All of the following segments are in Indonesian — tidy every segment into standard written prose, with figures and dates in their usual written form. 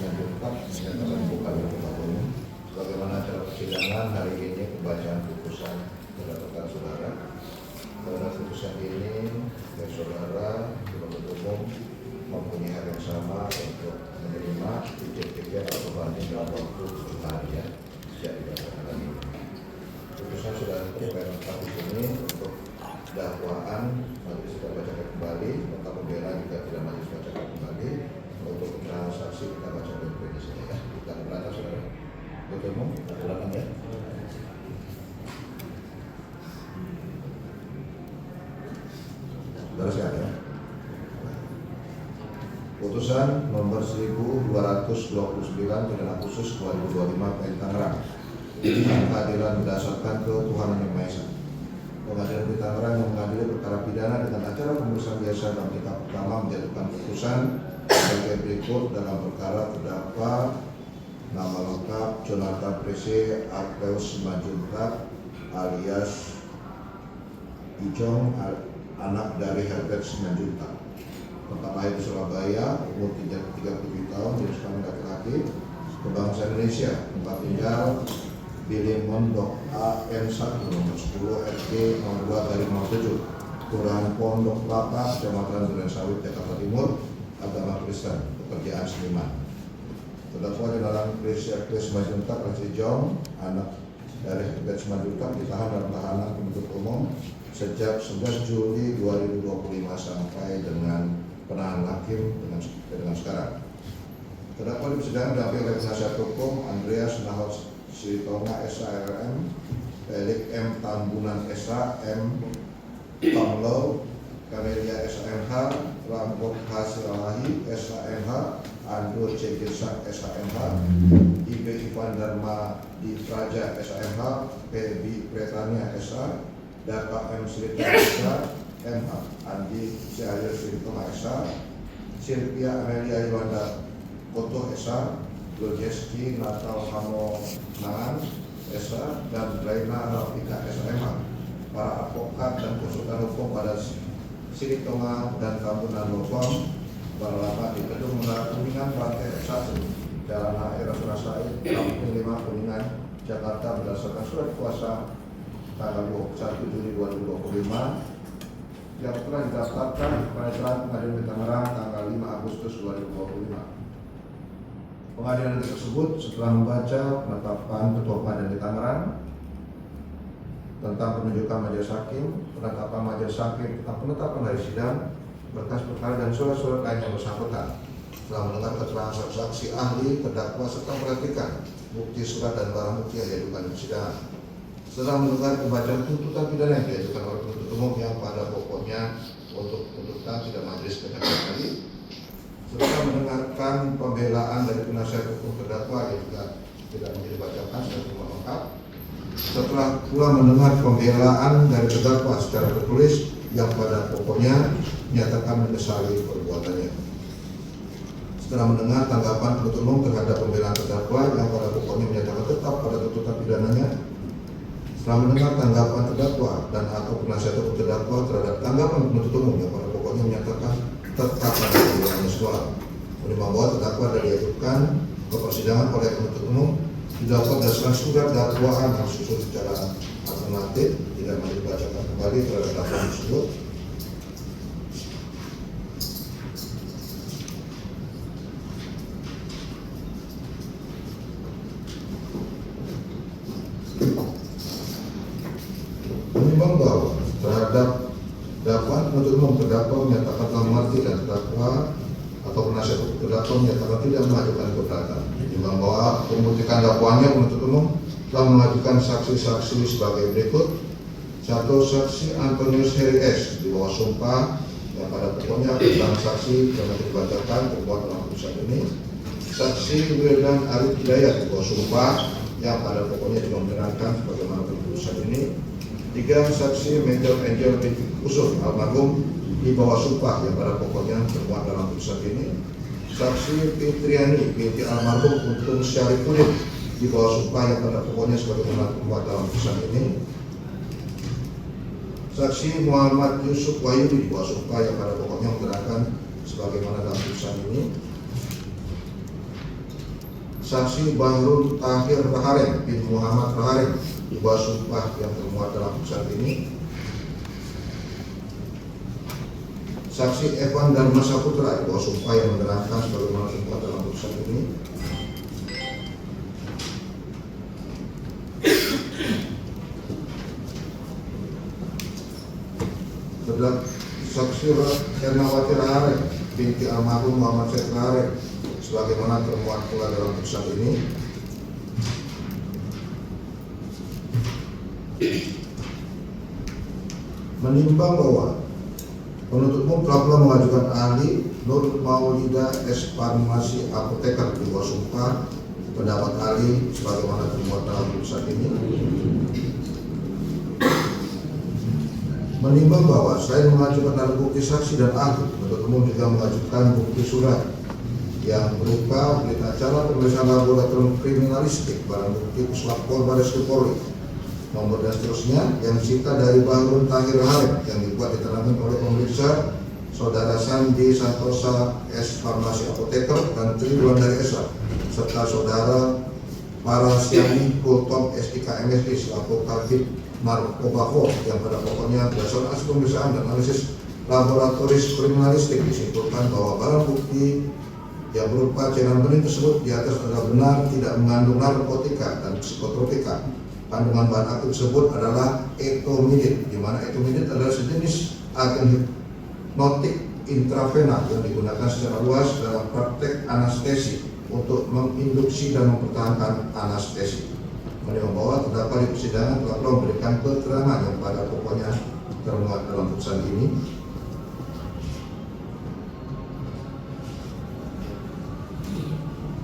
Simanjuntak menyatakan bukan berkabung. Bagaimana cara persidangan hari ini, pembacaan putusan terhadap rekan saudara. Pada putusan ini, saudara penuntut umum mempunyai hak yang sama untuk menerima tiket atau banding dalam waktu seharian sejak dibacakan lagi. Putusan sudah terkait lengkap di sini untuk dakwaan majelis kita bacakan kembali, tentang pembela jika tidak majelis bacakan kembali, untuk keterangan saksi kita bacakan di sini ya. Kita berangkat saudara. Betul umum, kita ulangan ya. Saudara sehat ya. Putusan nomor 1229 pidana khusus 2025 PN Tangerang. Ini keadilan berdasarkan ketuhanan yang Maha Esa. Pengadilan Negeri Tangerang yang mengadili perkara pidana dengan acara pemeriksaan biasa dalam tingkat pertama menjatuhkan putusan sebagai berikut dalam perkara terdakwa nama lengkap Jonathan Prese Arteus Simanjuntak alias Ijong, anak dari Herbert Simanjuntak, tempat lahir di Surabaya, umur 37 tahun, jenis kelamin laki-laki, kebangsaan Indonesia, tempat tinggal Biling Mondok AN 1 nomor 10 RG nomor 2/07, Kelurahan Pondok Kelapa, Kecamatan Durensawit, Jakarta Timur, agama Kristen, pekerjaan seniman. Terdakwa Jonathan Prese Arteus Simanjuntak alias Ijong, anak dari Herbert Simanjuntak, ditahan dalam tahanan penuntut umum sejak 11 Juli 2025 sampai dengan penahanan hakim dengan sekarang. Terdakwa di persidangan didampingi oleh penasihat hukum Andreas Nahos Silitonga SHRM, Felix M. Tambunan SH, M. Pamlo, Kamelia SHMH, Rampok Hasilalahi SHMH, Andrew C. Girsak SHMH, IB Ivan Dharma Di Praja SHMH, PB Pretania SH, Data M. Sritonga SH, MH, Andi Cahyo Sritonga SH, Silvia Amelia Iwanda Koto SH, Lojeski Natal Hamo Nangan SH, dan Raina Rafika SHMH. Para advokat dan konsultan hukum pada Sritonga dan Tambunan Lopong beralamat di gedung Menara Kuningan lantai 1 Jalan HR Rasuna Said, Kampung 5 Kuningan, Jakarta berdasarkan surat kuasa tanggal 21 Juli 2025 yang telah didaftarkan di Pengadilan Negeri Tangerang tanggal 5 Agustus 2025. Pengadilan negeri tersebut setelah membaca penetapan Ketua Pengadilan Negeri Tangerang tentang penunjukan majelis hakim, penetapan majelis hakim tentang penetapan hari sidang, berkas perkara dan surat-surat lain yang bersangkutan, setelah mendengar keterangan saksi ahli, terdakwa serta memperhatikan bukti surat dan barang bukti yang diajukan di persidangan. Setelah mendengar pembacaan tuntutan pidana yang diajukan oleh penuntut umum yang pada pokoknya untuk tuntutan tidak majelis bacakan kali, setelah mendengarkan pembelaan dari penasihat hukum terdakwa yang juga tidak menjadi bacakan secara lengkap, setelah pula mendengar pembelaan dari terdakwa secara tertulis yang pada pokoknya menyatakan menyesali perbuatannya. Setelah mendengar tanggapan penuntut umum terhadap pembelaan terdakwa yang pada pokoknya menyatakan tetap pada tuntutan pidananya, setelah mendengar tanggapan terdakwa dan atau penasihat hukum terdakwa terhadap tanggapan penuntut umum yang pada pokoknya menyatakan tetap pada pembelaannya semua, menimbang bahwa terdakwa diajukan ke persidangan oleh penuntut umum didapat berdasarkan surat dakwaan yang disusun secara alternatif tidak mau dibacakan kembali terhadap dakwaan tersebut. Menimbang bahwa terhadap dakwaan penuntut umum terdakwa menyatakan telah mengerti dan terdakwa atau penasihat hukum terdakwa menyatakan tidak mengajukan keberatan. Menimbang bahwa pembuktian dakwaannya penuntut umum telah mengajukan saksi-saksi sebagai berikut. 1. Saksi Antonius Heri S. di bawah sumpah yang pada pokoknya keterangan saksi yang dibacakan terbuat dalam putusan ini. Saksi Wildan Arif Hidayat di bawah sumpah yang pada pokoknya juga menerangkan sebagaimana putusan ini. 3. Saksi Major Angel binti Usuf almarhum di bawah sumpah yang pada pokoknya termuat dalam putusan ini. Saksi Fitriani binti almarhum Untung Syarifudin di bawah sumpah yang pada pokoknya sebagaimana termuat dalam putusan ini. Saksi Muhammad Yusuf Wahyudi di bawah sumpah yang pada pokoknya menerangkan sebagaimana dalam putusan ini. Saksi Bahrul Tahir Raharem bin Muhammad Raharem di bawah sumpah yang termuat dalam putusan ini. Saksi Evan Dharma Saputra di bawah sumpah yang menerangkan sebagaimana sumpah dalam putusan ini. Saksi Ernawati Raharem binti almarhum Muhammad Syekh Raharem sebagaimana termuat pula dalam putusan ini. Menimbang bahwa penuntut umum telah mengajukan ahli Nur Maulida S. Farmasi Apoteker di bawah sumpah, pendapat ahli sebagaimana termuat dalam putusan ini. Menimbang bahwa selain mengajukan alat bukti saksi dan ahli, penuntut umum juga mengajukan bukti surat yang berupa berita acara pemeriksaan laboratorium kriminalistik barang bukti Puslapor Baris Krim Polri nomor dan seterusnya yang disita dari Bahrul Tahir Raharem yang dibuat diterangkan oleh pemeriksa Saudara Sandi Santosa S. Farmasi Apoteker dan Tribuan dari Esa serta Saudara Parasiani Kultom SIK MSD selaku Kabid Narkoba yang pada pokoknya berdasarkan hasil pemeriksaan dan analisis laboratoris kriminalistik disimpulkan bahwa barang bukti yang berupa cairan bening tersebut di atas adalah benar tidak mengandung narkotika dan psikotropika. Kandungan bahan aktif tersebut adalah etomidin, di mana etomidin adalah sejenis agen hipnotik intravena yang digunakan secara luas dalam praktek anestesi untuk menginduksi dan mempertahankan anestesi. Menimbang bahwa terdakwa di persidangan telah memberikan keterangan yang pada pokoknya termuat dalam putusan ini.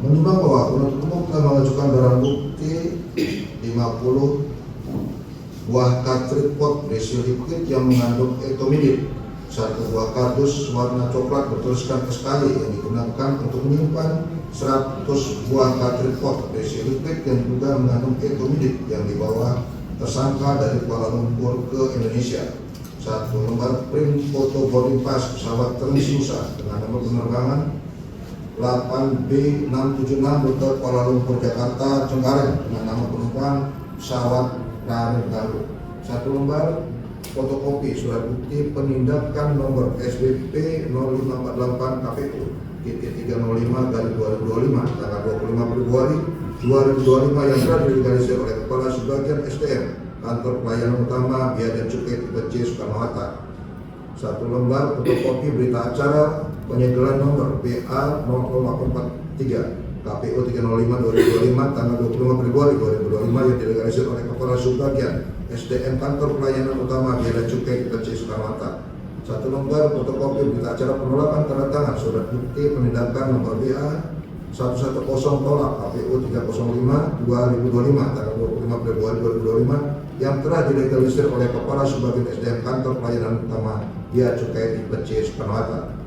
Menimbang bahwa penuntut umum telah mengajukan barang bukti 50 buah cartridge pot berisi liquid yang mengandung etomidin, 1 buah kardus warna coklat bertuliskan SKY yang digunakan untuk menyimpan 100 buah cartridge pot berisi liquid yang juga mengandung etomidin yang dibawa tersangka dari Kuala Lumpur ke Indonesia, 1 lembar print foto boarding pass pesawat Transnusa dengan nomor penerbangan 8B676 rute Kuala Lumpur Jakarta Cengkareng dengan nama penumpang pesawat Raharem Garut, 1 lembar fotokopi surat bukti penindakan nomor SBP 0548 KPU titik 305/2025 tanggal 25 Februari 2025 yang telah dilegalisir oleh Kepala Subbagian SDM Kantor Pelayanan Utama Bea dan Cukai TPC Soekarno-Hatta, 1 lembar fotokopi berita acara penyegelan nomor BA 0443 KPU 305/2025 tanggal 25 Februari 2025 yang dilegalisir oleh Kepala Subbagian SDM Kantor Pelayanan Utama Bea dan Cukai TPC Soekarno-Hatta, 1 lembar fotokopi berita acara penolakan tanda tangan surat bukti penindakan nomor BA 110 tolak KPU 305/2025 tanggal 25 Februari 2025 yang telah dilegalisir oleh Kepala Subbagian SDM Kantor Pelayanan Utama Bea Cukai TPC Soekarno-Hatta,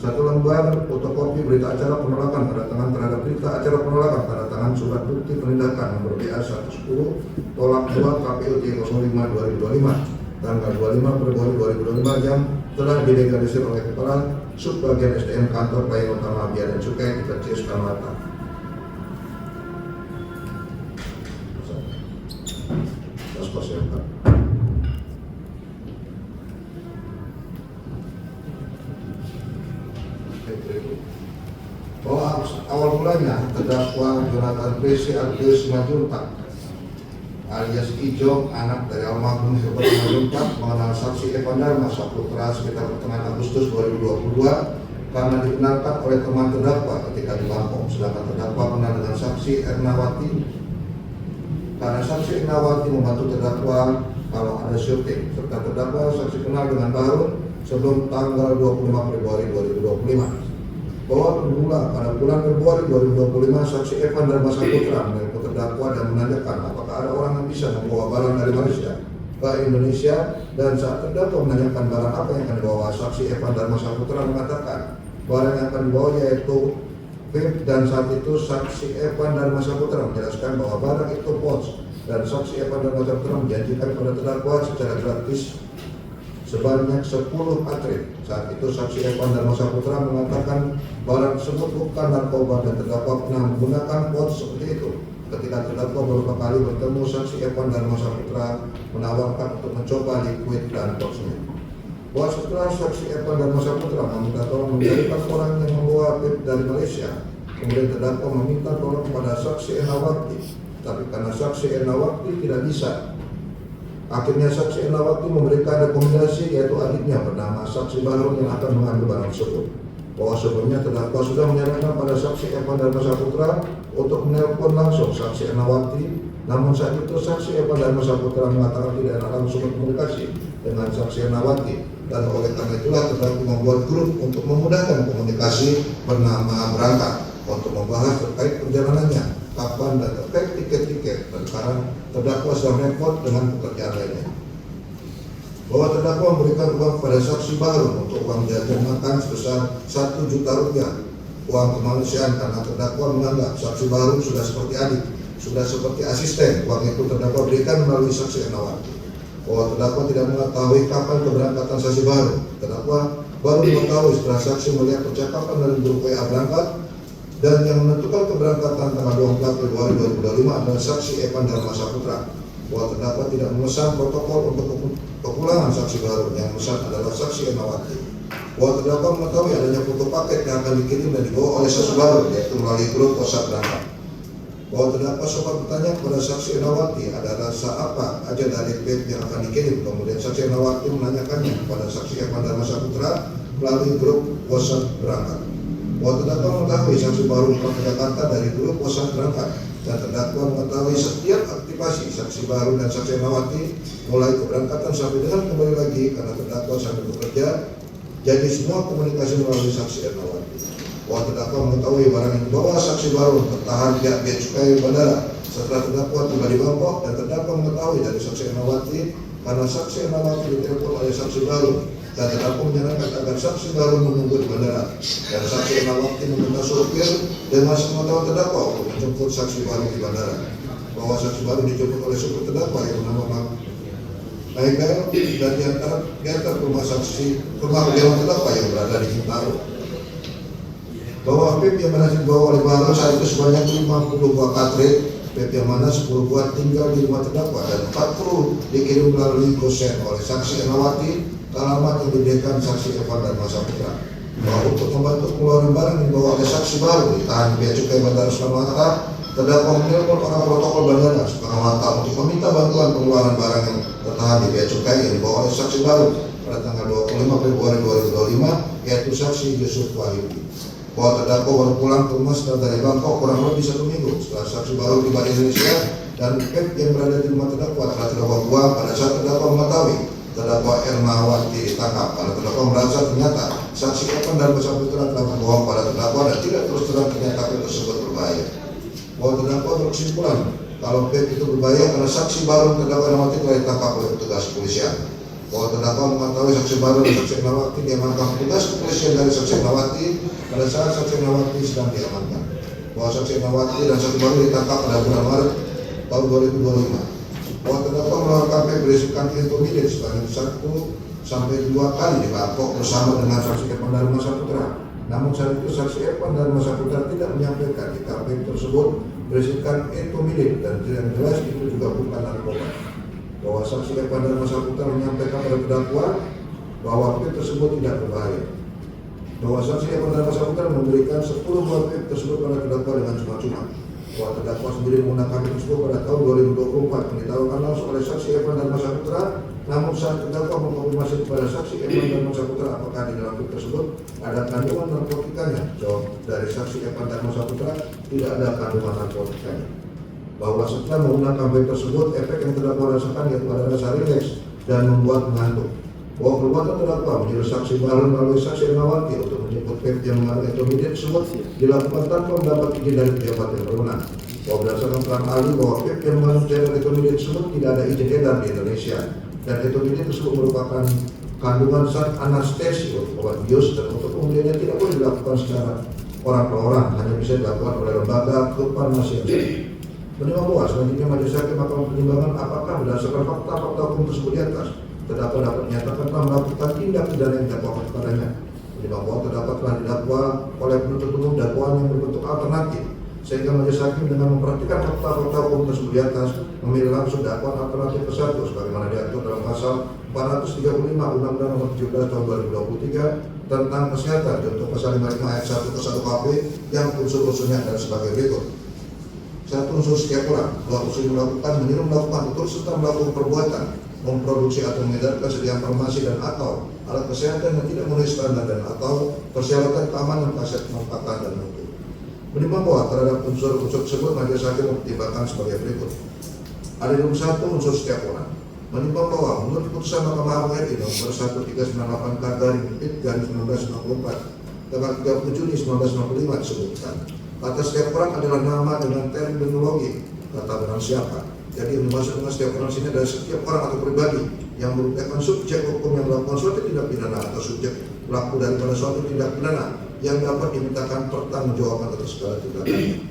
1 lembar fotokopi berita acara penolakan tanda tangan terhadap berita acara penolakan tanda tangan surat bukti penindakan nomor BA 110 tolak 2 KPU 305/2025 tanggal 25 Februari 2025 yang telah dilegalisir oleh Kepala Subbagian SDM Kantor Pelayanan Utama Bea dan Cukai TPC Soekarno-Hatta. Bahwa awal mulanya terdakwa Jonathan PC alias Simanjuntak alias Ijong, anak dari almarhum Herbert Simanjuntak, mengenal saksi Evan Dharma Saputra sekitar pertengahan Agustus 2022 karena dibenarkan oleh teman terdakwa ketika di Lampung, sedangkan terdakwa kenal dengan saksi Ernawati karena saksi Ernawati membantu terdakwa kalau ada syuting, serta terdakwa saksi kenal dengan Bahrul sebelum tanggal 25 Februari 2025. Bahwa bermula pada bulan Februari 2025 saksi Evan Dharma Saputra menelpon terdakwa dan menanyakan apakah ada orang yang bisa membawa barang dari Malaysia ke Indonesia, dan saat terdakwa menanyakan barang apa yang akan dibawa, saksi Evan Dharma Saputra mengatakan barang yang akan dibawa yaitu vape, dan saat itu saksi Evan Dharma Saputra menjelaskan bahwa barang itu pouch, dan saksi Evan Dharma Saputra menjanjikan kepada terdakwa secara gratis sebanyak 10 atlet. Saat itu saksi Evan Darma Saputra mengatakan barang tersebut bukan narkoba dan terdakwa pernah menggunakan pot seperti itu. Ketika terdakwa beberapa kali bertemu, saksi Evan Darma Saputra menawarkan untuk mencoba liquid dan potsnya. Bahwa setelah saksi Evan Darma Saputra meminta tolong mencarikan orang yang membawa vape dari Malaysia, kemudian terdakwa meminta tolong kepada saksi Enawati, tapi karena saksi Enawati tidak bisa, akhirnya saksi Enawati memberikan rekomendasi yaitu adiknya bernama saksi Bahrul yang akan mengambil barang tersebut. Bahwa sebelumnya terdakwa sudah menyarankan pada saksi Evan Darma Saputra untuk menelpon langsung saksi Enawati, namun saat itu saksi Evan Darma Saputra mengatakan tidak langsung berkomunikasi dengan saksi Enawati, dan oleh karena itulah terdakwa membuat grup untuk memudahkan komunikasi bernama Berangkat untuk membahas terkait perjalanannya, kapan dan terkait tiket-tiket, dan sekarang terdakwa sedang repot dengan pekerjaan lainnya. Bahwa terdakwa memberikan uang kepada saksi baru untuk uang jajan makan sebesar 1 juta rupiah, uang kemanusiaan, karena terdakwa menganggap saksi baru sudah seperti adik, sudah seperti asisten. Uang itu terdakwa berikan melalui saksi Enawati. Bahwa terdakwa tidak mengetahui kapan keberangkatan saksi baru. Terdakwa baru mengetahui setelah saksi melihat percakapan dari grup WA Berangkat, dan yang menentukan keberangkatan tanggal 24 Februari 2025 adalah saksi Evan Darma Saputra. Bahwa terdakwa tidak memesan protokol untuk kepulangan saksi baru, yang memesan adalah saksi Enawati. Bahwa terdakwa mengetahui adanya foto paket yang akan dikirim dan dibawa oleh saksi baru, yaitu melalui grup WhatsApp Berangkat. Bahwa terdakwa sempat bertanya kepada saksi Enawati ada rasa apa aja dari vape yang akan dikirim. Kemudian saksi Enawati menanyakannya kepada saksi Evan Darma Saputra melalui grup WhatsApp Berangkat. Bahwa terdakwa mengetahui saksi baru ke Jakarta dari grup WhatsApp Berangkat, dan terdakwa mengetahui setiap aktivasi saksi baru dan saksi Enawati mulai keberangkatan sampai dengan kembali lagi karena terdakwa sambil bekerja. Jadi semua komunikasi melalui saksi Enawati. Bahwa terdakwa mengetahui barang yang dibawa saksi baru tertahan pihak bea cukai bandara setelah terdakwa tiba di Bangkok, dan terdakwa mengetahui dari saksi Enawati karena saksi Enawati ditelepon oleh saksi baru, dan terdakwa menyarankan agar saksi baru menunggu di bandara, dan saksi Enawati meminta supir dengan sepengetahuan terdakwa untuk menjemput saksi baru di bandara. Bahwa saksi baru dijemput oleh supir terdakwa yang bernama Michael, dan diantar ke rumah kediaman terdakwa yang berada di Bintaro. Bahwa vape yang berhasil dibawa oleh Bahrul saat itu sebanyak 50 buah katret vape, yang mana 10 buah tinggal di rumah terdakwa dan 40 dikirim melalui gosen oleh saksi Enawati ke alamat yang diberikan saksi Evan Darma Saputra. Bahwa untuk membantu pengeluaran barang yang dibawa oleh saksi baru ditahan bea cukai Bandara Soekarno-Hatta, terdakwa menelpon orang protokol bandara Soekarno-Hatta untuk meminta bantuan pengeluaran barang yang tertahan di bea cukai yang dibawa oleh saksi baru pada tanggal 25 Februari 2025, yaitu saksi Yusuf Wahyudi. Bahwa terdakwa baru pulang ke rumah setelah dari Bangkok kurang lebih 1 minggu setelah saksi baru tiba di Indonesia, dan vape yang berada di rumah terdakwa telah terdakwa buang pada saat terdakwa mengetahui terdakwa Ernawati ditangkap. Karena terdakwa merasa ternyata saksi Evan Darma Saputra telah berbohong pada terdakwa dan tidak terus terang ternyata vape tersebut berbahaya. Bahwa terdakwa berkesimpulan kalau vape itu berbahaya karena saksi baru terdakwa Ernawati telah ditangkap oleh petugas kepolisian. Bahwa terdakwa mengetahui saksi baru dan saksi Ernawati diamankan petugas kepolisian dari saksi Ernawati pada saat saksi Ernawati sedang diamankan. Bahwa saksi Ernawati dan saksi baru ditangkap pada bulan Maret tahun 2025. Bahwa terdakwa melakukan vape berisikan intermediate sebanyak 1 sampai 2 kali di Bangkok bersama dengan saksi Evan Darma Saputra. Namun saat itu saksi Evan Darma Saputra tidak menyampaikan jika vape tersebut berisikan intermediate dan yang jelas itu juga bukan narkoba. Bahwa saksi Evan Darma Saputra menyampaikan pada terdakwa bahwa vape tersebut tidak berbahaya. Bahwa saksi Evan Darma Saputra memberikan 10 buah vape tersebut pada terdakwa dengan cuma-cuma. Bahwa terdakwa sendiri menggunakan vape tersebut pada tahun 2024 yang ditawarkan langsung oleh saksi Evan Darma Saputra. Namun saat terdakwa mengkonfirmasi kepada saksi Evan Darma Saputra apakah di dalam vape tersebut ada kandungan narkotikanya, jawab dari saksi Evan Darma Saputra tidak ada kandungan narkotikanya. Bahwa setelah menggunakan vape tersebut, efek yang terdakwa rasakan yaitu ada rasa rileks dan membuat mengantuk. Bahwa perbuatan terdakwa menjadi saksi baru melalui saksi Ernawati untuk menyebut vape yang mengandung intermediate tersebut dilakukan tanpa mendapat izin dari pejabat yang berwenang. Bahwa berdasarkan keterangan ahli bahwa vape yang mengandung cairan intermediate tersebut tidak ada izin edar di Indonesia, dan intermediate tersebut merupakan kandungan zat anestesi untuk obat bius, dan untuk pembeliannya tidak boleh dilakukan secara orang per orang, hanya bisa dilakukan oleh lembaga kefarmasian. Menimbang bahwa selanjutnya majelis hakim akan mempertimbangkan apakah berdasarkan fakta-fakta hukum tersebut di atas terdakwa dapat menyatakan telah melakukan tindak pidana yang didakwakan kepadanya. Menimbang bahwa terdakwa telah didakwa oleh penuntut umum dakwaan yang berbentuk alternatif, sehingga majelis hakim dengan memperhatikan fakta-fakta hukum tersebut di atas memilih langsung dakwaan alternatif ke-1 sebagaimana diatur dalam pasal 435 Undang-Undang Nomor 17 Tahun 2023 tentang kesehatan, contoh pasal 55 ayat 1 ke 1 KUHP yang unsur-unsurnya adalah sebagai berikut. 1. Unsur setiap orang bahwa unsur melakukan, meniru, melakukan, betul serta melakukan perbuatan memproduksi atau mengedarkan sediaan farmasi dan atau alat kesehatan yang tidak memenuhi standar dan atau persyaratan keamanan kesehatan dan mutu. Menimbang bahwa terhadap unsur-unsur tersebut majelis hakim mempertimbangkan sebagai berikut. Adendum 1. Unsur setiap orang. Menimbang bahwa menurut putusan Mahkamah Agung RI nomor 1398/1994 tanggal 30 Juni 1995 disebutkan kata setiap orang adalah nama dengan terminologi kata barang siapa. Jadi yang dimaksud dengan setiap orang sini adalah setiap orang atau pribadi yang merupakan subjek hukum yang melakukan suatu tindak pidana atau subjek pelaku daripada suatu tindak pidana yang dapat dimintakan pertanggungjawaban atas segala tindakannya.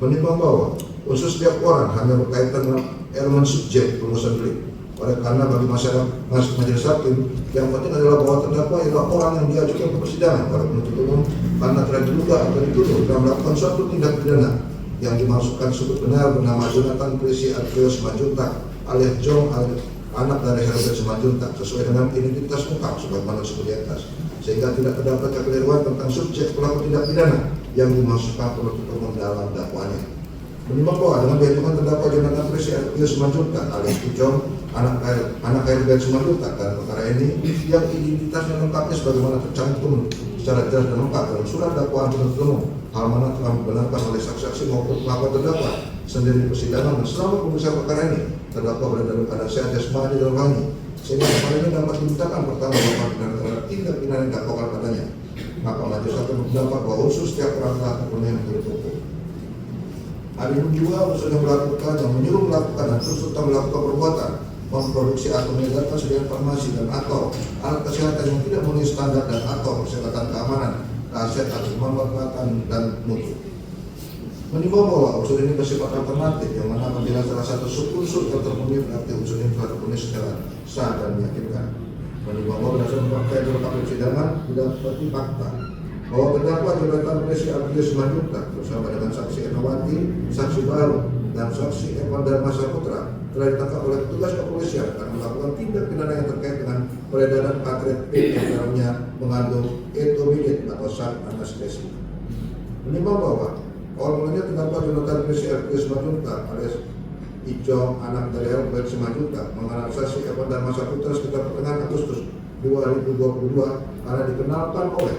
Menimbang bahwa unsur setiap orang hanya berkaitan dengan elemen subjek rumusan delik. Oleh karena bagi masyarakat majelis hakim yang penting adalah bahwa terdakwa ialah orang yang diajukan ke persidangan pada penuntut umum karena telah diduga atau dituduh telah melakukan suatu tindak pidana yang dimaksudkan sebut benar bernama Jonathan Tracy Alfeo Simanjuntak alias Jong, anak dari Herbert Simanjuntak sesuai dengan identitas lengkap sebagaimana disebut di atas, sehingga tidak terdapat kekeliruan tentang subjek pelaku tindak pidana yang dimaksudkan penuntut umum dalam dakwaannya. Menimbang bahwa dengan diajukan terdakwa Jonathan Tracy Alfeo Simanjuntak alias Jong, anak Herbert Simanjuntak dalam perkara ini yang identitasnya lengkapnya sebagaimana tercantum secara jelas dan lengkap dalam surat dakwaan penuntut umum, hal mana telah dibenarkan oleh saksi-saksi maupun pelapor terdakwa sendiri di persidangan dan selama pemeriksaan perkara ini terdakwa berada dalam keadaan sehat jasmani dan rohani, sehingga perkara ini dapat dimintakan pertanggungjawaban terhadap tindak pidana yang didakwakan padanya. Maka majelis hakim berpendapat bahwa unsur setiap orang telah terpenuhi menurut hukum. Adendum 2. Unsur yang melakukan, yang menyuruh melakukan dan terus serta melakukan perbuatan memproduksi atau mengedarkan sediaan farmasi dan atau alat kesehatan yang tidak memenuhi standar dan atau persyaratan keamanan, rahasia atau kemanfaatan dan mutu. Menimbang bahwa unsur ini bersifat alternatif yang mana apabila salah satu unsur yang terpenuhi berarti unsur ini telah terpenuhi secara sah dan meyakinkan. Menimbang bahwa berdasarkan fakta yang dalam persidangan tidak seperti fakta bahwa terdakwa Jonathan Tracy Alfeo Simanjuntak bersama dengan saksi Enawati, saksi baru dan saksi Evan Dharma Saputra telah ditangkap oleh petugas kepolisian karena melakukan tindak pidana yang terkait dengan peredaran katret P yang dalamnya mengandung etomidate atau zat anestesi. Menimbang bahwa awal mulanya terdakwa Jonathan Tracy Alfeo Simanjuntak alias Ijong, anak dari Herbert Simanjuntak mengenal saksi Evan Dharma Saputra sekitar pertengahan Agustus 2022 karena dikenalkan oleh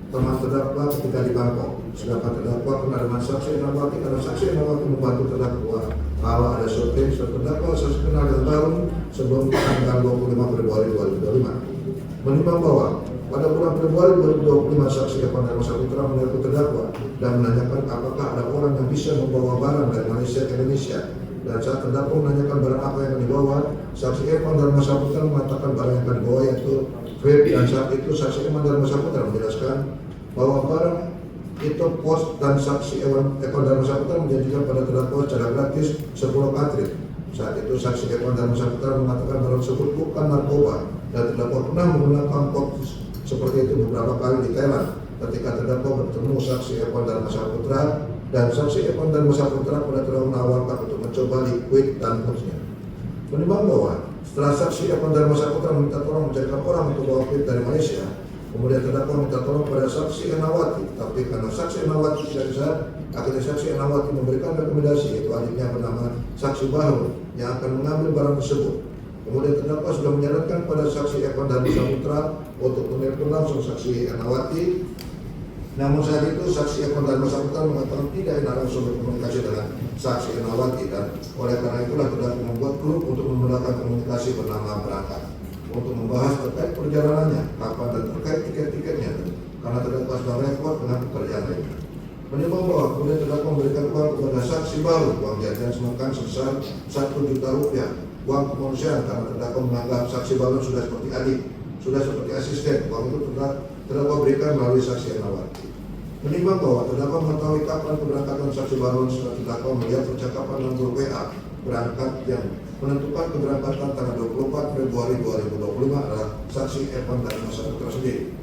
teman terdakwa ketika di Bangkok. Sedangkan terdakwa kenal dengan saksi Enawati karena saksi Enawati membantu terdakwa kalau ada syuting terdakwa saksi kenal dengan baru sebelum tanggal 25 Februari 2025. Menimbang bahwa pada bulan Februari 2025 saksi Evan Dharma Saputra menelpon terdakwa dan menanyakan apakah ada orang yang bisa membawa barang dari Malaysia ke Indonesia. Dan saat terdakwa menanyakan barang apa yang akan dibawa, saksi Evan Dharma Saputra mengatakan barang yang akan dibawa yaitu vape, dan saat itu saksi Evan Dharma Saputra menjelaskan bahwa barang itu pos dan saksi Evan Dharma Saputra menjanjikan pada terdakwa secara gratis 10 katrit. Saat itu saksi Evan Dharma Saputra mengatakan barang tersebut bukan narkoba dan terdakwa pernah menggunakan pos seperti itu beberapa kali di Thailand. Ketika terdakwa bertemu saksi Evan Dharma Saputra dan saksi Evan Dharma Saputra pada telah menawarkan untuk mencoba liquid dan posnya. Menimbang bahwa setelah saksi Evan Dharma Saputra meminta tolong mencarikan orang untuk bawa vape dari Malaysia, kemudian terdakwa minta tolong pada saksi Enawati, tapi karena saksi Enawati tidak bisa, akhirnya saksi Enawati memberikan rekomendasi yaitu adiknya bernama saksi Bahru yang akan mengambil barang tersebut. Kemudian terdakwa sudah menyarankan pada saksi Evan Dharma Saputra untuk menelpon langsung saksi Enawati. Namun saat itu saksi Evan Dharma Saputra mengatakan tidak enak langsung berkomunikasi dengan saksi Enawati dan oleh karena itulah terdakwa membuat grup untuk memudahkan komunikasi bernama Berangkat untuk membahas terkait perjalanannya, kapan dan terkait tiket-tiketnya karena terdakwa sedang repot dengan pekerjaan lainnya. Menimbang bahwa kemudian terdakwa memberikan uang kepada saksi baru, uang jajan semakan sebesar 1 juta rupiah, uang kemanusiaan karena terdakwa menganggap saksi baru sudah seperti adik, sudah seperti asisten. Uang itu terdakwa berikan melalui saksi Enawati. Menimbang bahwa terdakwa mengetahui kapan keberangkatan saksi baru setelah terdakwa melihat percakapan dan grup WA berangkat yang menentukan keberangkatan tanggal 24 Februari 2025 adalah saksi Evan dan Mas Putra sendiri.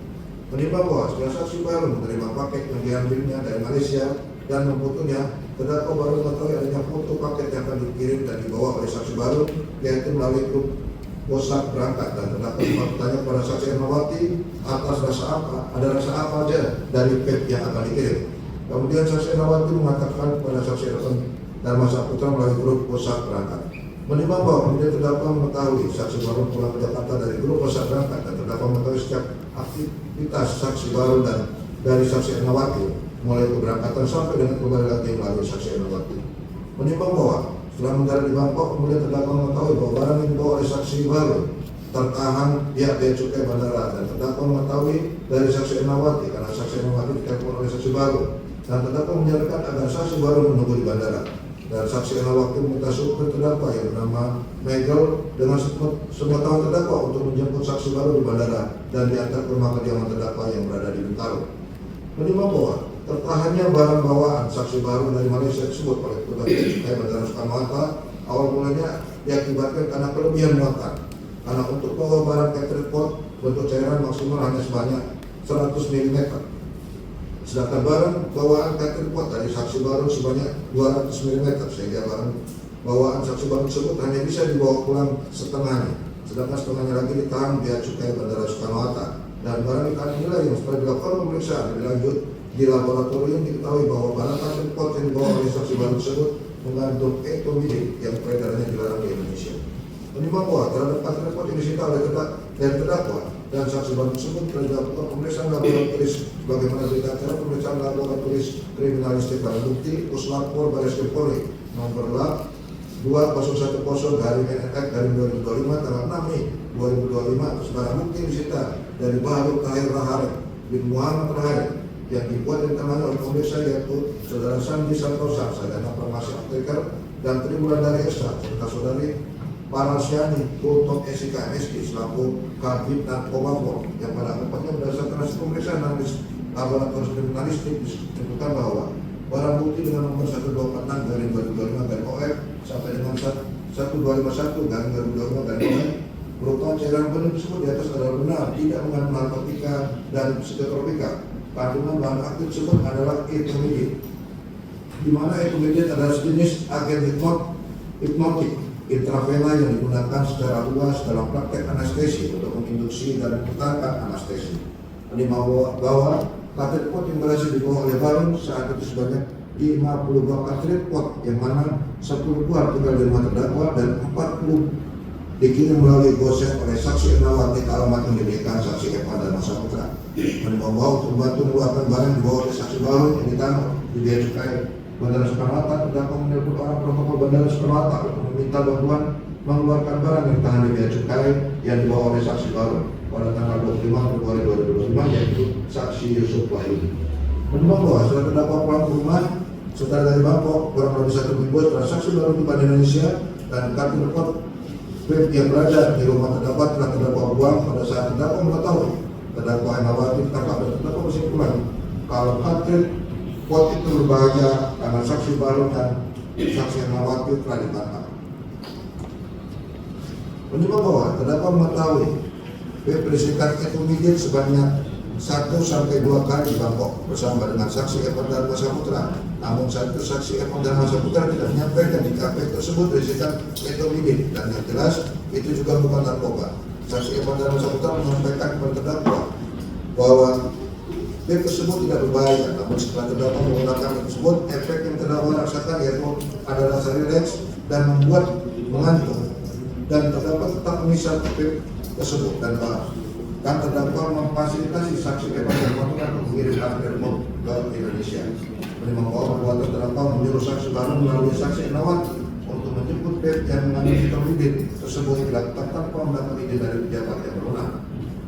Menimbang bahwa setelah saksi baru menerima paket yang diambilnya dari Malaysia dan memfotonya, terdakwa baru mengetahui adanya foto paket yang akan dikirim dan dibawa oleh saksi baru, yaitu melalui grup WhatsApp berangkat, dan terdakwa bertanya kepada saksi Ernawati atas ada rasa apa aja dari paket yang akan dikirim. Kemudian saksi Ernawati mengatakan kepada saksi Evan dan Mas Putra melalui grup WhatsApp berangkat. Menimbang bahwa kemudian terdakwa mengetahui saksi baru pulang ke Jakarta dari grup WhatsApp berangkat, dan terdakwa mengetahui setiap aktivitas saksi baru dan dari saksi Ernawati mulai keberangkatan sampai dengan kembali lagi melalui saksi Ernawati. Menimbang bahwa setelah mendarat di Bangkok, kemudian terdakwa mengetahui bahwa barang yang dibawa oleh saksi baru tertahan pihak bea cukai bandara, dan terdakwa mengetahui dari saksi Ernawati karena saksi Ernawati ditelepon oleh saksi baru, dan terdakwa menyarankan agar saksi baru menunggu di bandara. Dan saksi Ernawati meminta supir terdakwa yang bernama Megel dengan semua tahu terdakwa untuk menjemput saksi baru di bandara dan diantar ke rumah kediaman terdakwa yang berada di Bintaro. Menimbang bahwa tertahannya barang bawaan saksi baru dari Malaysia tersebut oleh petugas bea cukai Bandara Soekarno-Hatta awal mulanya diakibatkan karena kelebihan muatan. Karena untuk bawa barang catering pot bentuk cairan maksimal hanya sebanyak 100 mm. Sedangkan barang bawaan catering pot dari saksi baru sebanyak 200 mm, sehingga barang bawaan saksi baru tersebut hanya bisa dibawa pulang setengahnya, sedangkan setengahnya lagi ditahan bea cukai Bandara Soekarno-Hatta. Dan barang ditahan inilah yang setelah dilakukan pemeriksaan lebih lanjut di laboratorium diketahui bahwa barang catering pot yang dibawa oleh saksi baru tersebut mengandung etomidin yang peredarannya dilarang di Indonesia. Menimbang bahwa terhadap catering pot yang disita oleh terdakwa dan saksi baru tersebut telah dilakukan pemeriksaan laboratoris sebagaimana berita acara pemeriksaan laboratoris kriminalistik barang bukti Puslapor Barreskrim Polri nomor 2010/NNF/2025 tanggal 6 Mei 2025 atas barang bukti disita dari Baharul Tahir Rahari bin Muhammad Rahari yang dibuat dan ditangani oleh pemeriksa yaitu Saudara Sandi Santosa, sarjana farmasi apteker, dan Tribulan dari Esa serta Saudari Parasiani Kultok SIK MSK selaku Kabid Narkoba yang pada tempatnya berdasarkan hasil pemeriksaan analis laboratorium kriminalistik disebutkan bahwa barang bukti dengan nomor 1246/2025/OF sampai dengan 1251/2025/OF berupa cairan bening tersebut di atas adalah benar tidak mengandung narkotika dan psikotropika. Kandungan bahan aktif tersebut adalah etomidin, di mana etomidin adalah sejenis agen hipnotik intravena yang digunakan secara luas dalam praktek anestesi untuk menginduksi dan memutarkan anestesi. Menimbang bahwa catering pot yang berhasil dibawa oleh Baru saat itu sebanyak 50 buah catering pot, yang mana 10 buah tinggal di rumah terdakwa dan 40 dikirim melalui gosek oleh saksi Ernawati ke alamat yang diberikan saksi Evan dan Mas Putra. Menimbang bahwa untuk membantu mengeluarkan barang dibawa oleh saksi baru yang ditahan di bea cukai Bandara Soekarno-Hatta, terdakwa menelpon orang protokol Bandara Soekarno-Hatta untuk meminta bantuan mengeluarkan barang yang ditahan di bea cukai yang dibawa oleh saksi baru pada tanggal 25 Februari 2025 yaitu saksi Yusuf Wahyu. Menimbang bahwa setelah terdakwa pulang ke rumah setelah dari Bangkok kurang lebih 1 minggu setelah saksi baru tiba di Indonesia dan kartu repot yang berada di rumah terdakwa telah terdakwa buang pada saat terdakwa mengetahui terdakwa Ernawati tertangkap dan terdakwa kesimpulan kalau catering pot itu berbahaya karena saksi baru dan saksi Ernawati telah ditangkap. Menimbang bahwa terdakwa mengetahui berisikan etomidin sebanyak 1-2 kali di Bangkok bersama dengan saksi Evan dan Mas Putra. Namun saat itu saksi Evan dan Mas Putra tidak menyampaikan di KP tersebut berisikan etomidin, dan yang jelas itu juga bukan narkoba. Saksi Evan dan Mas Putra menyampaikan kepada terdakwa bahwa vape tersebut tidak berbahaya, namun setelah terdakwa menggunakan vape tersebut, efek yang terdakwa rasakan yaitu ada rasa rileks dan membuat mengantuk, dan terdakwa tetap mengisap vape tersebut dan terdakwa memfasilitasi saksi Evan dan Mas Putra untuk mengirim catering pot ke Indonesia. Menimbang bahwa perbuatan terdakwa menyuruh saksi baru melalui saksi Ernawati untuk menjemput vape yang mengandung etomidin tersebut dilakukan tanpa mendapat izin dari pejabat yang berwenang.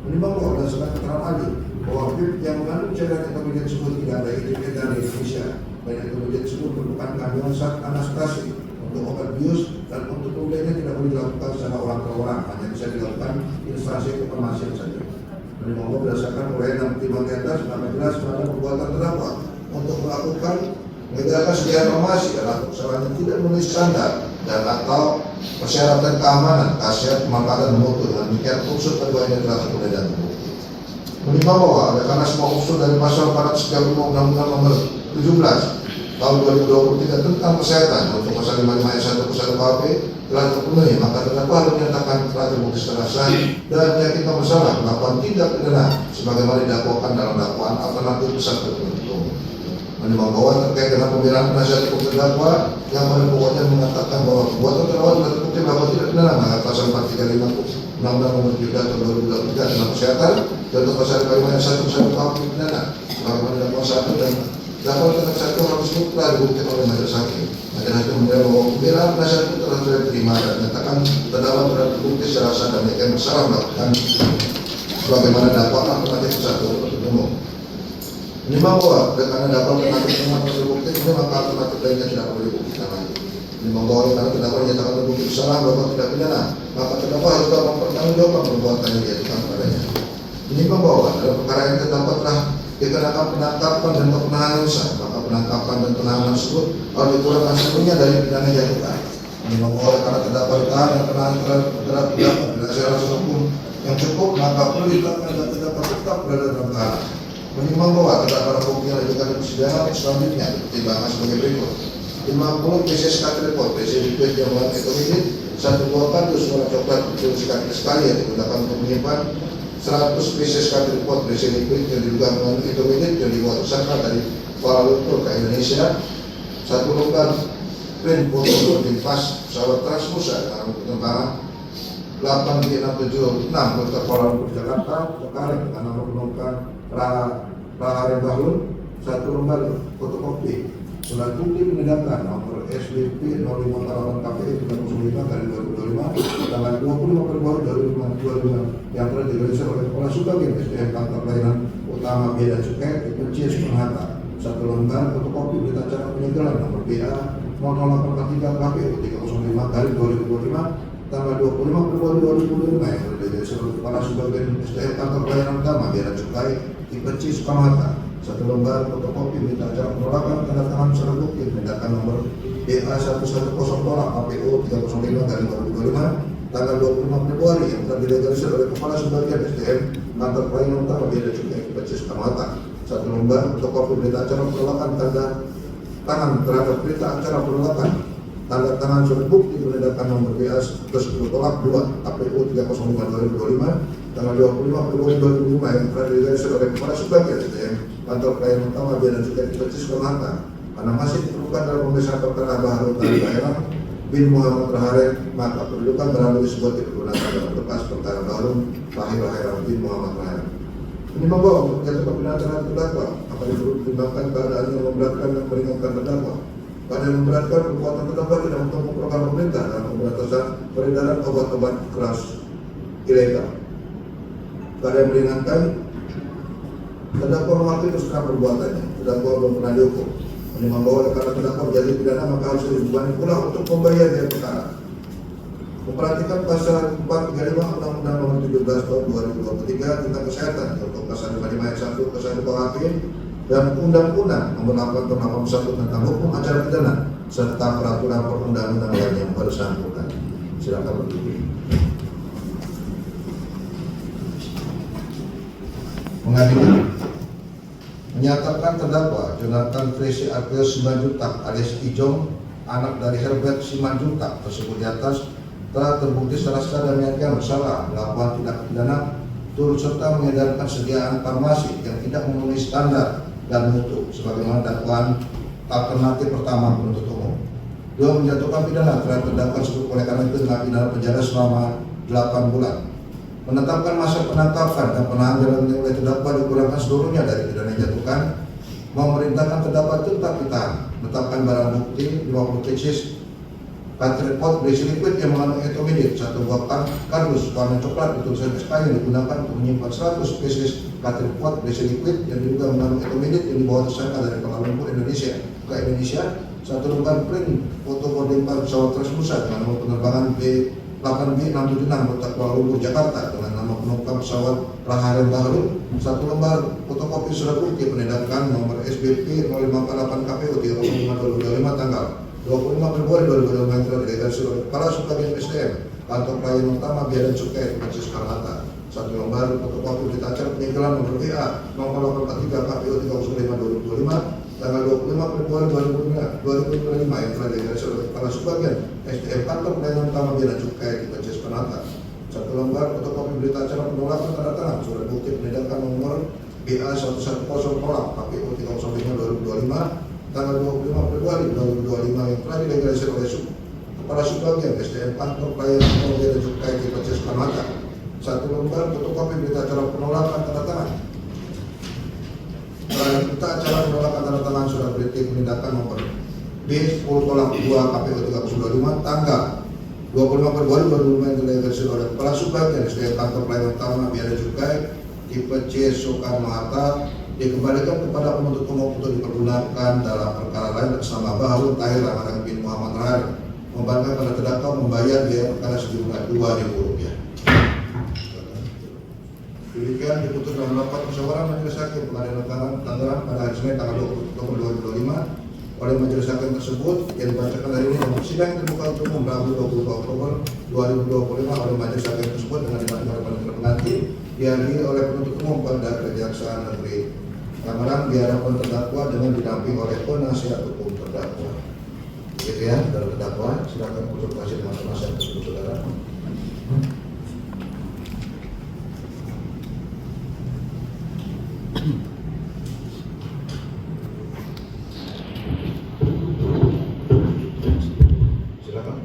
Menimbang bahwa berdasarkan keterangan ahli bahwa vape yang mengandung cairan etomidin tersebut tidak ada izin edar di Indonesia, dan etomidin tersebut merupakan kandungan zat anestesi untuk obat bius, dan untuk pembeliannya tidak boleh dilakukan secara orang per orang, hanya bisa dilakukan instansi kefarmasian saja. Menimohon berdasarkan uraian dan pertimbangan di atas, maka jelas mana perbuatan terdakwa untuk melakukan menegakkan sedia informasi dalam kesalahan yang tidak memenuhi standar dan atau persyaratan keamanan, khasiat, pemanfaatan mutu dengan demikian unsur keduanya telah terpenuhi dan terbukti. Menimbang bahwa oleh karena semua unsur dari pasal 435 Undang-Undang Nomor 17 Tahun 2023 tentang kesehatan untuk pasal 55 ayat 1 ke 1 KUHP telah terpenuhi, maka terdakwa harus menyatakan telah terbukti secara sah dan meyakinkan bersalah melakukan tindak pidana sebagaimana didakwakan dalam dakwaan alternatif penuntut umum. Menimbang bahwa terkait dengan pembelaan penasihat hukum terdakwa yang pada pokoknya mengatakan bahwa perbuatan terdakwa telah terbukti bahwa tidak pidana, maka pasal 435 Undang-Undang Nomor 17 Tahun 2023 tentang kesehatan dan untuk pasal 55 ayat 1 ke 1 KUHP pidana sebagaimana dakwaan 1 dan dakwaan tentang satu orang tersebut telah dibuktikan oleh majelis hakim. Majelis hakim menilai bahwa pembelaan penasihat hukum telah diterima dan menyatakan terdakwa telah terbukti secara sah dan meyakinkan bersalah melakukan sebagaimana dakwaan alternatif satu penuntut umum. Menimbang bahwa karena dakwaan alternatif telah terbukti, maka alternatif lainnya tidak perlu dibuktikan lagi. Menimbang bahwa karena terdakwa dinyatakan terbukti bersalah bahwa tidak pidana, maka terdakwa harus dapat mempertanggungjawabkan perbuatan yang diajukan padanya. Menimbang bahwa dalam perkara yang terdakwa telah dikenakan penangkapan dan penahanan rusak, maka penangkapan dan penahanan tersebut harus dikurangkan sepenuhnya dari pidana yang diajukan. Menimbang bahwa karena terdakwa ditahan dan penahanan terhadap terdakwa bila secara hukum yang cukup, maka perlu ditetapkan dan terdakwa tetap berada dalam tahanan. Menimbang bahwa terdakwa bukti yang diajukan di persidangan selanjutnya dipertimbangkan sebagai berikut: 50 pieces card report presiden liquid yang mengandung etomilit, 1 buah kardus warna coklat kecil sekali yang digunakan untuk menyimpan 100 pieces card report presiden liquid yang diduga mengandung etomilit yang dibawa tersangka dari Kuala Lumpur ke Indonesia, 1 lembar print foto boarding pass pesawat Transnusa dengan penerbangan 8G676 ke Kuala Lumpur Jakarta terkait dengan nama penumpang Rahare Bahun, 1 lembar fotokopi surat bukti penindakan nomor SBP 0548 KPI 305/2025 tanggal 25 Februari 2025 yang telah direalisasi oleh Kepala Subbagian SDM Kantor Pelayanan Utama Bea dan Cukai Percis Penghata, 1 lembar fotokopi berita acara penyegelan nomor BA 0843 KPU 305/2025 tanggal 25 Februari 2025 yang telah direalisasi oleh Kepala Subbagian SDM Kantor Pelayanan Utama Bea dan Cukai Percis Penghata, 1 lembar fotokopi berita acara penolakan tanda tangan surat bukti penindakan nomor BA 110 KPU 305/2025 tanggal 25 Februari yang telah dilegalisir oleh Kepala Subbagian SDM Kantor Pelayanan Utama Bea dan Cukai Percis Penghata, 1 lembar fotokopi berita acara penolakan tanda tangan terhadap berita acara penolakan tanda tangan surat bukti penindakan nomor BA 10 tolak 2 KPU 305/2025 tanggal 25 Februari 2005 yang telah direalisir oleh Kepala Subbagian SDM Kantor Pelayanan Utama Bea dan Cukai Percis Penghata karena masih diperlukan dalam pemeriksaan perkara Baharul Daerah bin Muhammad Rahare, maka pendudukan barang bukti tersebut dipergunakan dalam berkas perkara Baharul Rahare bin Muhammad Rahare. Menimbang bahwa untuk menjatuhkan pidana terhadap terdakwa akan dipertimbangkan keadaan yang memberatkan dan meringankan terdakwa. Pada yang memberatkan, perbuatan terdakwa tidak menempuh program pemerintah dalam pemberantasan peredaran obat-obat keras ilegal. Pada yang meringankan, terdakwa mengakui terus terang perbuatannya, terdakwa belum pernah dihukum. Menimbang bahwa karena terdakwa menjadi pidana maka harus dibebani pula untuk membayar biaya perkara. Memperhatikan pasal 435 Undang-Undang Nomor 17 Tahun 2023 tentang kesehatan untuk pasal 55 ayat 1 ke 1 KUHP dan Undang-Undang Nomor 8 Tahun 81 tentang hukum acara pidana serta peraturan perundang-undangan lain yang bersangkutan. Silakan berdiri. Pengadilan menyatakan terdakwa Jonathan Tracy Arthur Simanjuntak alias Ijong, anak dari Herbert Simanjuntak tersebut di atas telah terbukti secara sah dan menyatakan bersalah melakukan tindak pidana turut serta mengedarkan sediaan farmasi yang tidak memenuhi standar dan mutu sebagaimana dakwaan alternatif pertama penuntut umum. 2. Menjatuhkan pidana terhadap terdakwa tersebut oleh karena itu dengan pidana penjara selama 8 bulan. Menetapkan masa penangkapan dan penahanan oleh terdakwa dikurangkan seluruhnya dari pidana yang dijatuhkan. Memerintahkan terdakwa tetap ditahan. Menetapkan barang bukti 50 pieces card report berisi liquid yang mengandung etomilit, 1 buah kardus warna coklat bertulisan SK yang digunakan untuk menyimpan 100 pieces card report berisi liquid yang diduga mengandung etomilit yang dibawa tersangka dari Kuala Lumpur Indonesia ke Indonesia, 1 lembar print foto boarding pass pesawat Transnusa dengan nomor penerbangan 8B 676 letak Kuala Lumpur, Jakarta dengan nama penumpang pesawat Raharen Bahrul. 1 lembar fotokopi surat bukti penindakan nomor SBP 0548 KPU 305/2025 tanggal 25 Februari 2025 yang telah didelegasi oleh Kepala Subbagian SDM Kantor Pelayanan Utama Bea dan Cukai Kabupaten Soekarno-Hatta. 1 lembar fotokopi berita acara penyegelan nomor VA 0843 KPU 305/2025 tanggal 25 Februari 2025 yang telah didelegasi oleh Kepala Subbagian SDM Kantor Pelayanan Utama Bea dan Cukai Kabupaten Soekarno-Hatta. 1 lembar fotokopi berita acara penolakan tanda tangan surat bukti penindakan nomor BA 110 KPU 305/2025 tanggal 25 Februari 2025 yang telah didelegasi oleh Kepala Subbagian SDM Kantor Pelayanan Utama Bea dan Cukai Kabupaten Soekarno-Hatta. 1 lembar fotokopi berita acara penolakan tanda tangan berita acara penolakan tanda tangan surat berita penindakan nomor B10/2 KPU 305 tanggal 25 Februari 2025 yang didelegasi oleh Kepala Subbagian SDM Kantor Pelayanan Utama Bea dan Cukai tipe C Soekarno-Hatta dikembalikan kepada penuntut umum untuk dipergunakan dalam perkara lain bersama Bahrul Tahir Ramadan bin Muhammad Rahari membantu pada terdakwa membayar biaya perkara sejumlah Rp2.000. Demikian diputus dalam rapat musyawarah Majelis Hakim Pengadilan Tangerang pada hari Senin tanggal 20 Oktober 2025 oleh Majelis Hakim tersebut yang dibacakan hari ini dalam sidang terbuka untuk umum Rabu 22 Oktober 2025 oleh Majelis Hakim tersebut dengan dibantu oleh panitia pengantin dihadiri oleh penuntut umum pada Kejaksaan Negeri Tangerang di hadapan terdakwa dengan didampingi oleh penasihat hukum terdakwa. Begitu ya, saudara terdakwa, silakan konsultasi dengan penasihat hukum saudara.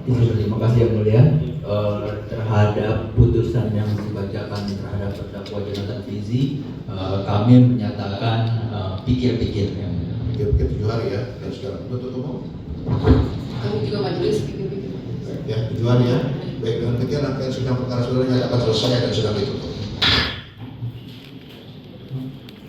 Terima kasih yang mulia. Terhadap putusan yang dibacakan terhadap terdakwa Jonathan Fizzy, kami menyatakan pikir-pikir yang Pikir-pikir 7 hari ya, dan sekarang penuntut umum. Kami juga majelis pikir-pikir. Ya, 7 hari ya. Baik, dengan demikian akan sidang perkara saudara nyatakan selesai dan sidang ditutup.